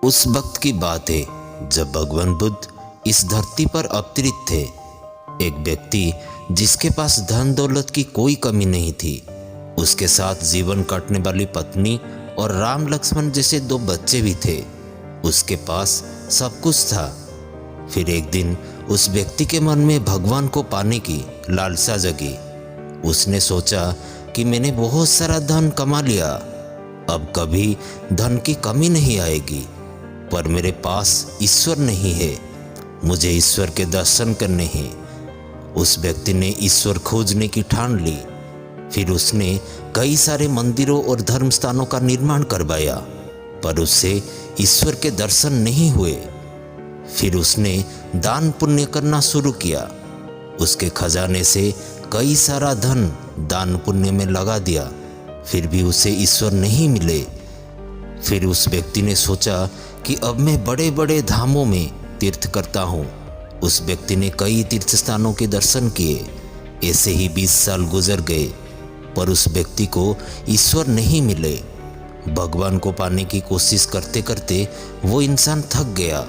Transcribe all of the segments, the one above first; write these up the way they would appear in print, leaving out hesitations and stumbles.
उस वक्त की बात है जब भगवान बुद्ध इस धरती पर अवतरित थे। एक व्यक्ति जिसके पास धन दौलत की कोई कमी नहीं थी, उसके साथ जीवन काटने वाली पत्नी और राम लक्ष्मण जैसे दो बच्चे भी थे। उसके पास सब कुछ था। फिर एक दिन उस व्यक्ति के मन में भगवान को पाने की लालसा जगी। उसने सोचा कि मैंने बहुत सारा धन कमा लिया, अब कभी धन की कमी नहीं आएगी, पर मेरे पास ईश्वर नहीं है, मुझे ईश्वर के दर्शन करने हैं। उस व्यक्ति ने ईश्वर खोजने की ठान ली। फिर उसने कई सारे मंदिरों और धर्म स्थानों का निर्माण करवाया, पर उससे ईश्वर के दर्शन नहीं हुए। फिर उसने दान पुण्य करना शुरू किया। उसके खजाने से कई सारा धन दान पुण्य में लगा दिया, फिर भी उसे ईश्वर नहीं मिले। फिर उस व्यक्ति ने सोचा कि अब मैं बड़े बड़े धामों में तीर्थ करता हूँ। उस व्यक्ति ने कई तीर्थ स्थानों के दर्शन किए। ऐसे ही 20 साल गुजर गए, पर उस व्यक्ति को ईश्वर नहीं मिले। भगवान को पाने की कोशिश करते करते वो इंसान थक गया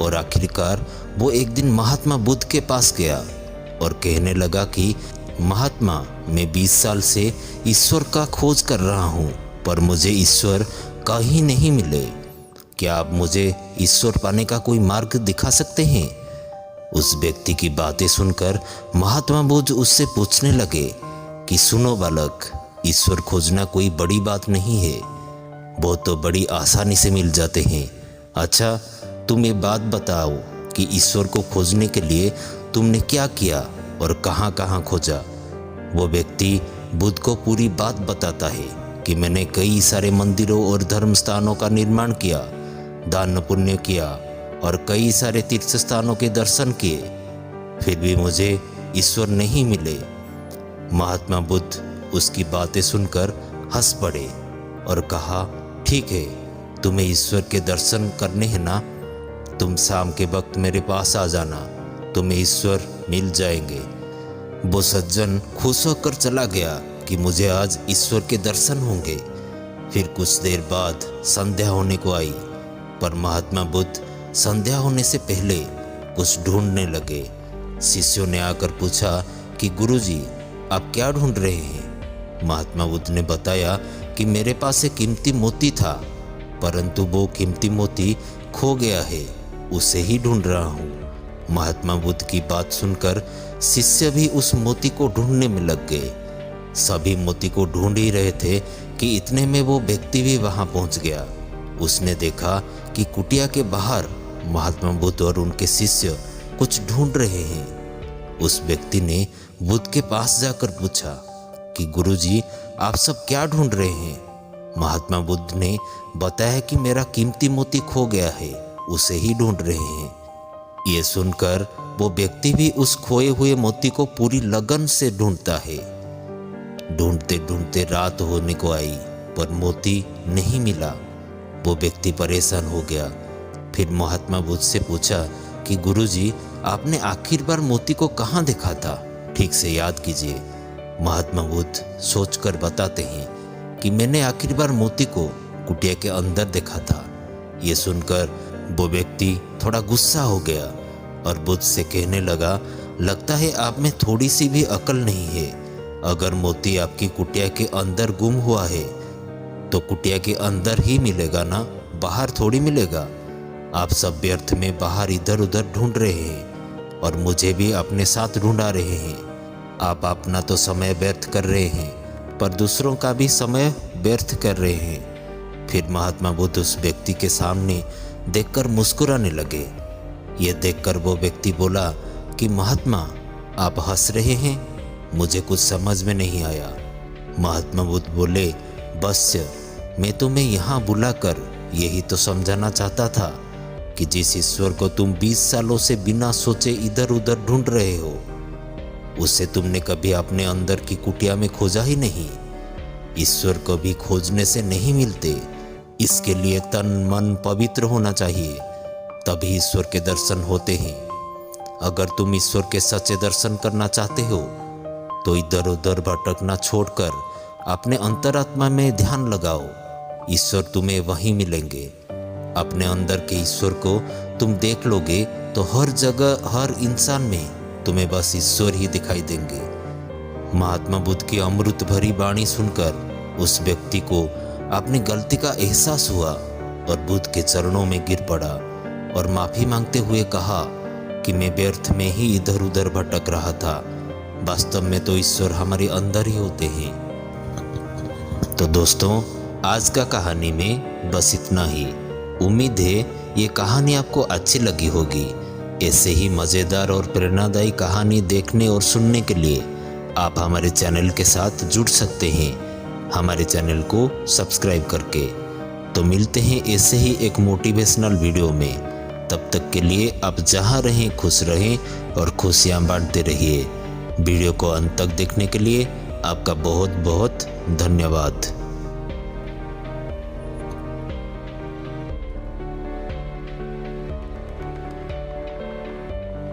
और आखिरकार वो एक दिन महात्मा बुद्ध के पास गया और कहने लगा कि महात्मा, मैं 20 साल से ईश्वर का खोज कर रहा हूँ, पर मुझे ईश्वर कहीं नहीं मिले। क्या आप मुझे ईश्वर पाने का कोई मार्ग दिखा सकते हैं? उस व्यक्ति की बातें सुनकर महात्मा बुद्ध उससे पूछने लगे कि सुनो बालक, ईश्वर खोजना कोई बड़ी बात नहीं है, वो तो बड़ी आसानी से मिल जाते हैं। अच्छा, तुम ये बात बताओ कि ईश्वर को खोजने के लिए तुमने क्या किया और कहाँ कहाँ खोजा। वो व्यक्ति बुद्ध को पूरी बात बताता है कि मैंने कई सारे मंदिरों और धर्म स्थानों का निर्माण किया, दान पुण्य किया और कई सारे तीर्थ स्थानों के दर्शन किए, फिर भी मुझे ईश्वर नहीं मिले। महात्मा बुद्ध उसकी बातें सुनकर हंस पड़े और कहा, ठीक है, तुम्हें ईश्वर के दर्शन करने हैं ना, तुम शाम के वक्त मेरे पास आ जाना, तुम्हें ईश्वर मिल जाएंगे। वो सज्जन खुश होकर चला गया कि मुझे आज ईश्वर के दर्शन होंगे। फिर कुछ देर बाद संध्या होने को आई, पर महात्मा बुद्ध संध्या होने से पहले कुछ ढूंढने लगे। शिष्यों ने आकर पूछा कि गुरुजी, आप क्या ढूंढ रहे हैं? महात्मा बुद्ध ने बताया कि मेरे पास एक कीमती मोती था, परंतु वो कीमती मोती खो गया है, उसे ही ढूंढ रहा हूँ। महात्मा बुद्ध की बात सुनकर शिष्य भी उस मोती को ढूंढने में लग गए। सभी मोती को ढूंढ ही रहे थे कि इतने में वो व्यक्ति भी वहां पहुंच गया। उसने देखा कि कुटिया के बाहर महात्मा बुद्ध और उनके शिष्य कुछ ढूंढ रहे हैं। उस व्यक्ति ने बुद्ध के पास जाकर पूछा कि गुरुजी, आप सब क्या ढूंढ रहे हैं? महात्मा बुद्ध ने बताया कि मेरा कीमती मोती खो गया है, उसे ही ढूंढ रहे हैं। ये सुनकर वो व्यक्ति भी उस खोए हुए मोती को पूरी लगन से ढूंढता है। ढूंढते ढूंढते रात होने को आई, पर मोती नहीं मिला। वो व्यक्ति परेशान हो गया। फिर महात्मा बुद्ध से पूछा कि गुरुजी, आपने आखिर बार मोती को कहाँ देखा था? ठीक से याद कीजिए। महात्मा बुद्ध सोचकर बताते हैं कि मैंने आखिर बार मोती को कुटिया के अंदर देखा था। ये सुनकर वो व्यक्ति थोड़ा गुस्सा हो गया और बुद्ध से कहने लगा, लगता है आप में थोड़ी सी भी अकल नहीं है। अगर मोती आपकी कुटिया के अंदर गुम हुआ है तो कुटिया के अंदर ही मिलेगा ना, बाहर थोड़ी मिलेगा। आप सब व्यर्थ में बाहर इधर उधर ढूंढ रहे हैं और मुझे भी अपने साथ ढूंढा रहे हैं। आप अपना तो समय व्यर्थ कर रहे हैं, पर दूसरों का भी समय व्यर्थ कर रहे हैं। फिर महात्मा बुद्ध उस व्यक्ति के सामने देखकर मुस्कुराने लगे। ये देखकर वो व्यक्ति बोला कि महात्मा, आप हंस रहे हैं, मुझे कुछ समझ में नहीं आया। महात्मा बुद्ध बोले, बस मैं तुम्हें यहाँ बुलाकर यही तो समझाना चाहता था कि जिस ईश्वर को तुम 20 सालों से बिना सोचे इधर उधर ढूंढ रहे हो, उसे तुमने कभी अपने अंदर की कुटिया में खोजा ही नहीं। ईश्वर को भी खोजने से नहीं मिलते, इसके लिए तन मन पवित्र होना चाहिए, तभी ईश्वर के दर्शन होते हैं। अगर तुम ईश्वर के सच्चे दर्शन करना चाहते हो तो इधर उधर भटकना छोड़कर अपने अंतरात्मा में ध्यान लगाओ, ईश्वर तुम्हें वहीं मिलेंगे। अपने अंदर के ईश्वर को तुम देख लोगे तो हर जगह हर इंसान में तुम्हें बस ईश्वर ही दिखाई देंगे। महात्मा बुद्ध की अमृत भरी वाणी सुनकर उस व्यक्ति को अपनी गलती का एहसास हुआ और बुद्ध के चरणों में गिर पड़ा और माफी मांगते हुए कहा कि मैं व्यर्थ में ही इधर उधर भटक रहा था, वास्तव में तो ईश्वर हमारे अंदर ही होते हैं। तो दोस्तों, आज का कहानी में बस इतना ही। उम्मीद है ये कहानी आपको अच्छी लगी होगी। ऐसे ही मज़ेदार और प्रेरणादायी कहानी देखने और सुनने के लिए आप हमारे चैनल के साथ जुड़ सकते हैं, हमारे चैनल को सब्सक्राइब करके। तो मिलते हैं ऐसे ही एक मोटिवेशनल वीडियो में। तब तक के लिए आप जहां रहें खुश रहें और खुशियां बांटते रहिए। वीडियो को अंत तक देखने के लिए आपका बहुत बहुत धन्यवाद।